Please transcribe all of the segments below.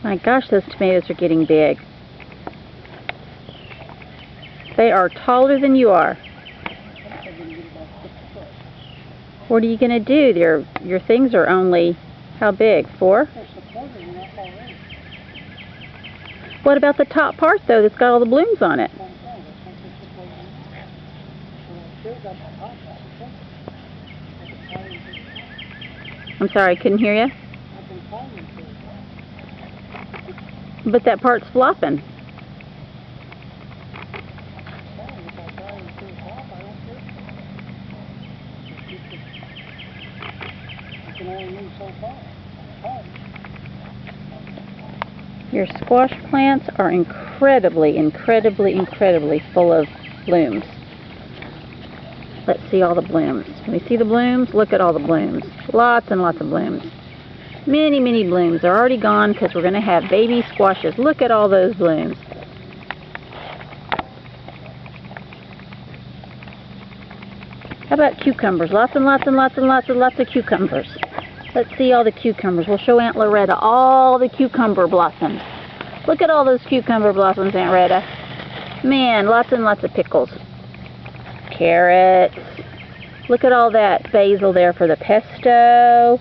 My gosh, those tomatoes are getting big. They are taller than you are. What are you going to do? Your things are only, how big? 4? What about the top part, though, that's got all the blooms on it? I'm sorry, I couldn't hear you. But that part's flopping. Your squash plants are incredibly, incredibly, incredibly full of blooms. Let's see all the blooms. Can we see the blooms? Look at all the blooms. Lots and lots of blooms. Many, many blooms. They're already gone because we're going to have baby squashes. Look at all those blooms. How about cucumbers? Lots and lots and lots and lots and lots of cucumbers. Let's see all the cucumbers. We'll show Aunt Loretta all the cucumber blossoms. Look at all those cucumber blossoms, Aunt Loretta. Man, lots and lots of pickles. Carrots. Look at all that basil there for the pesto.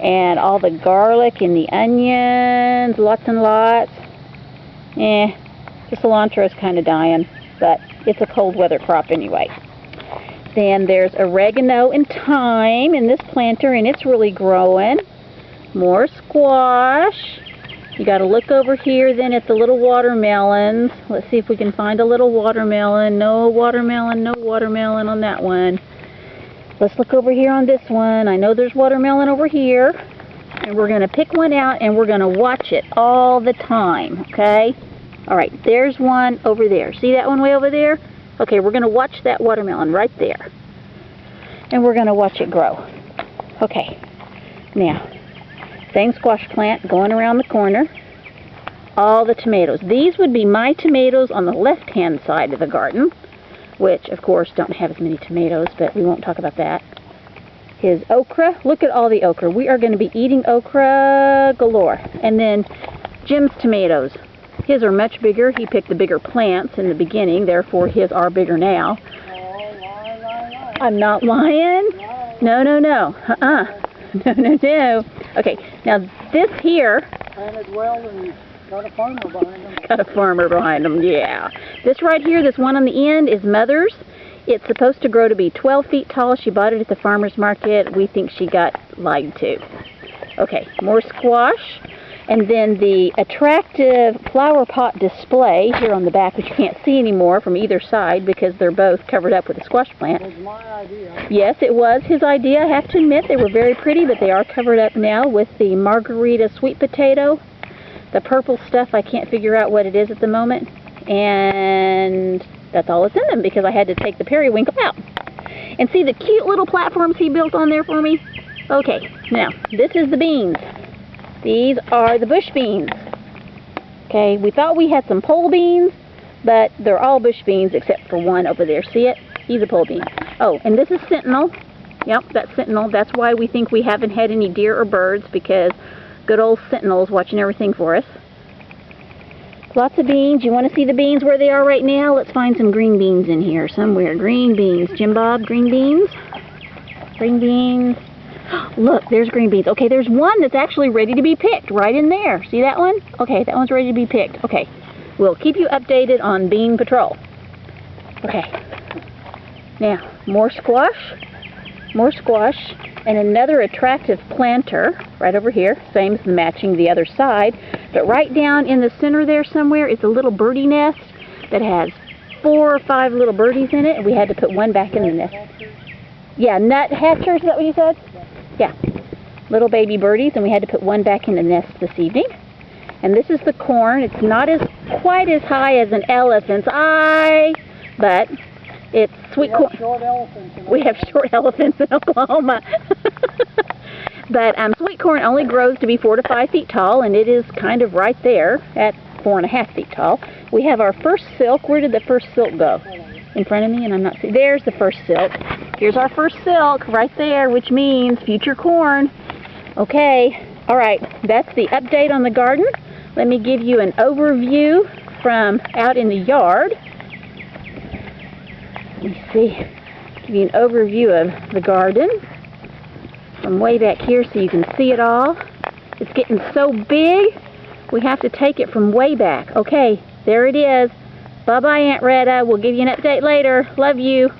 And all the garlic and the onions. Lots and lots. The cilantro is kind of dying, but it's a cold weather crop anyway. Then there's oregano and thyme in this planter, and it's really growing. More squash. You got to look over here then at the little watermelons. Let's see if we can find a little watermelon. No watermelon, no watermelon on that one. Let's look over here on this one. I know there's watermelon over here. And we're going to pick one out and we're going to watch it all the time, okay? All right, there's one over there. See that one way over there? Okay, we're going to watch that watermelon right there. And we're going to watch it grow. Okay, now, same squash plant going around the corner. All the tomatoes. These would be my tomatoes on the left-hand side of the garden, which, of course, don't have as many tomatoes, but we won't talk about that. His okra. Look at all the okra. We are going to be eating okra galore. And then Jim's tomatoes. His are much bigger. He picked the bigger plants in the beginning, therefore his are bigger now. I'm not lying. No, no, no. No, no, no. Okay, now this here. Planted well and got a farmer behind them. Got a farmer behind them, yeah. This right here, this one on the end is Mother's. It's supposed to grow to be 12 feet tall. She bought it at the farmer's market. We think she got lied to. Okay, more squash. And then the attractive flower pot display here on the back, which you can't see anymore from either side because they're both covered up with a squash plant. It was my idea. Yes, it was his idea. I have to admit they were very pretty, but they are covered up now with the margarita sweet potato. The purple stuff, I can't figure out what it is at the moment. And that's all that's in them because I had to take the periwinkle out. And see the cute little platforms he built on there for me? Okay, now, this is the beans. These are the bush beans. Okay, we thought we had some pole beans, but they're all bush beans except for one over there. See it? He's a pole bean. Oh, and this is sentinel. Yep, that's sentinel. That's why we think we haven't had any deer or birds, because good old sentinel's watching everything for us. Lots of beans. You want to see the beans where they are right now? Let's find some green beans in here somewhere. Green beans. Jim Bob, green beans? Green beans. Look, there's green beans. Okay, there's one that's actually ready to be picked right in there. See that one? Okay, that one's ready to be picked. Okay, we'll keep you updated on Bean Patrol. Okay, now, more squash, and another attractive planter right over here, same as matching the other side, but right down in the center there somewhere is a little birdie nest that has 4 or 5 little birdies in it, and we had to put one back in the nest. Yeah, nut hatchers, is that what you said? Yeah, little baby birdies, and we had to put one back in the nest this evening. And this is the corn. It's not quite as high as an elephant's eye, but it's sweet corn. We have short elephants in Oklahoma. But sweet corn only grows to be 4 to 5 feet tall, and it is kind of right there at 4.5 feet tall. We have our first silk. Where did the first silk go? In front of me, and I'm not seeing. There's the first silk. Here's our first silk right there, which means future corn. Okay, all right, that's the update on the garden. Let me give you an overview from out in the yard. Let me see. Give you an overview of the garden from way back here so you can see it all. It's getting so big, we have to take it from way back. Okay, there it is. Bye-bye, Aunt Retta. We'll give you an update later. Love you.